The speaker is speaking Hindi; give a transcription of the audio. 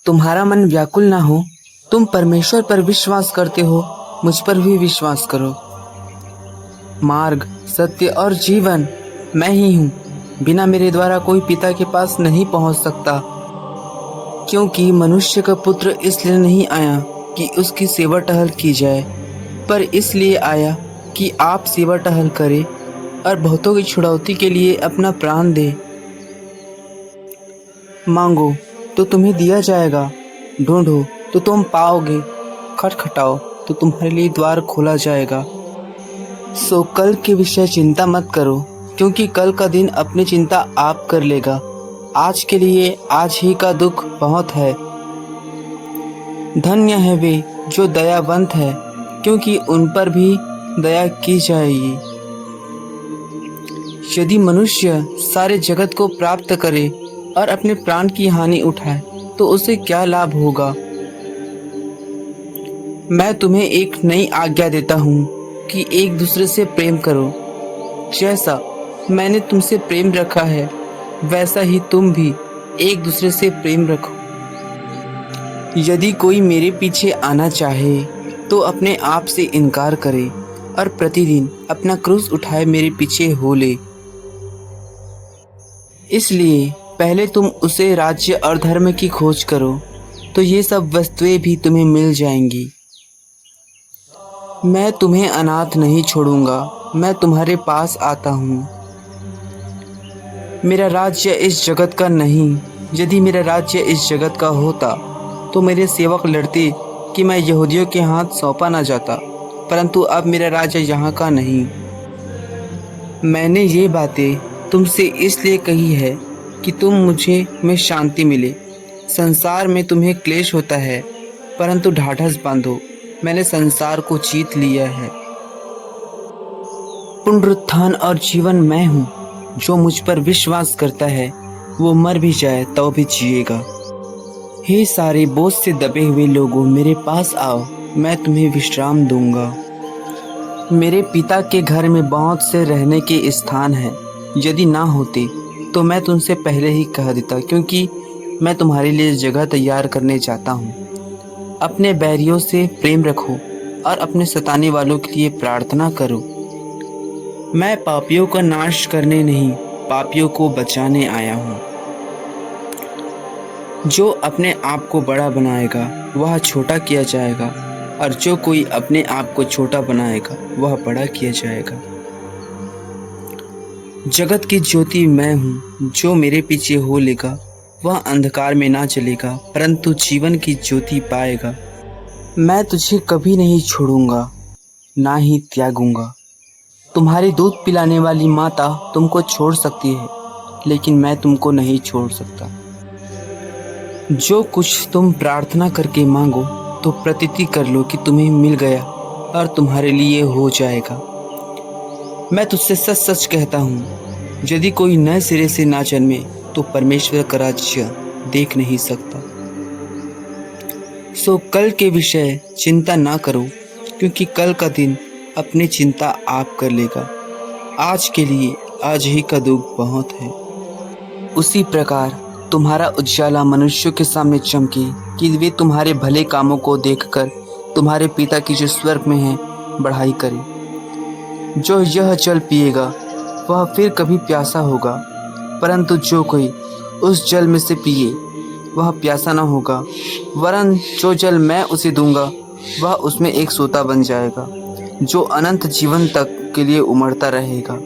तुम्हारा मन व्याकुल ना हो। तुम परमेश्वर पर विश्वास करते हो, मुझ पर भी विश्वास करो। मार्ग, सत्य और जीवन मैं ही हूँ। बिना मेरे द्वारा कोई पिता के पास नहीं पहुँच सकता, क्योंकि मनुष्य का पुत्र इसलिए नहीं आया कि उसकी सेवा टहल की जाए, पर इसलिए आया कि आप सेवा टहल करें और बहुतों की छुड़ौती के लिए अपना प्राण दे। मांगो तो तुम्हें दिया जाएगा, ढूंढो तो तुम पाओगे, खटखटाओ तो तुम्हारे लिए द्वार खोला जाएगा। सो कल के विषय चिंता मत करो, क्योंकि कल का दिन अपनी चिंता आप कर लेगा। आज के लिए आज ही का दुख बहुत है। धन्य है वे जो दयावंत है, क्योंकि उन पर भी दया की जाएगी। यदि मनुष्य सारे जगत को प्राप्त करे और अपने प्राण की हानि उठाए, तो उसे क्या लाभ होगा। मैं तुम्हें एक नई आज्ञा देता हूँ कि एक दूसरे से प्रेम करो। जैसा मैंने तुमसे प्रेम रखा है, वैसा ही तुम भी एक दूसरे से प्रेम रखो। यदि कोई मेरे पीछे आना चाहे, तो अपने आप से इनकार करे और प्रतिदिन अपना क्रूस उठाए मेरे पीछे हो ले। इसलिए पहले तुम उसे राज्य और धर्म की खोज करो, तो ये सब वस्तुएं भी तुम्हें मिल जाएंगी। मैं तुम्हें अनाथ नहीं छोड़ूंगा, मैं तुम्हारे पास आता हूँ। मेरा राज्य इस जगत का नहीं। यदि मेरा राज्य इस जगत का होता, तो मेरे सेवक लड़ते कि मैं यहूदियों के हाथ सौंपा न जाता, परंतु अब मेरा राज्य यहाँ का नहीं। मैंने ये बातें तुमसे इसलिए कही है कि तुम मुझे में शांति मिले। संसार में तुम्हें क्लेश होता है, परंतु ढाढ़स बांधो, मैंने संसार को जीत लिया है। पुनरुत्थान और जीवन मैं हूँ। जो मुझ पर विश्वास करता है, वो मर भी जाए तो भी जिएगा। हे सारे बोझ से दबे हुए लोगों, मेरे पास आओ, मैं तुम्हें विश्राम दूंगा। मेरे पिता के घर में बहुत से रहने के स्थान हैं। यदि ना होते तो मैं तुमसे पहले ही कह देता, क्योंकि मैं तुम्हारे लिए जगह तैयार करने जाता हूँ। अपने बैरियों से प्रेम रखो और अपने सताने वालों के लिए प्रार्थना करो। मैं पापियों का नाश करने नहीं, पापियों को बचाने आया हूँ। जो अपने आप को बड़ा बनाएगा, वह छोटा किया जाएगा, और जो कोई अपने आप को छोटा बनाएगा, वह बड़ा किया जाएगा। जगत की ज्योति मैं हूँ। जो मेरे पीछे हो लेगा, वह अंधकार में ना चलेगा, परंतु जीवन की ज्योति पाएगा। मैं तुझे कभी नहीं छोड़ूंगा, ना ही त्यागूंगा। तुम्हारी दूध पिलाने वाली माता तुमको छोड़ सकती है, लेकिन मैं तुमको नहीं छोड़ सकता। जो कुछ तुम प्रार्थना करके मांगो, तो प्रतीति कर लो कि तुम्हें मिल गया और तुम्हारे लिए हो जाएगा। मैं तुझसे सच सच कहता हूँ, यदि कोई नए सिरे से ना जन्मे, तो परमेश्वर का राज्य देख नहीं सकता। सो कल के विषय चिंता ना करो, क्योंकि कल का दिन अपनी चिंता आप कर लेगा। आज के लिए आज ही का दुख बहुत है। उसी प्रकार तुम्हारा उजाला मनुष्यों के सामने चमके, कि वे तुम्हारे भले कामों को देखकर तुम्हारे पिता की जो स्वर्ग में है बढ़ाई करें। जो यह जल पिएगा, वह फिर कभी प्यासा होगा, परंतु जो कोई उस जल में से पिए, वह प्यासा न होगा, वरन जो जल मैं उसे दूंगा, वह उसमें एक सोता बन जाएगा, जो अनंत जीवन तक के लिए उमड़ता रहेगा।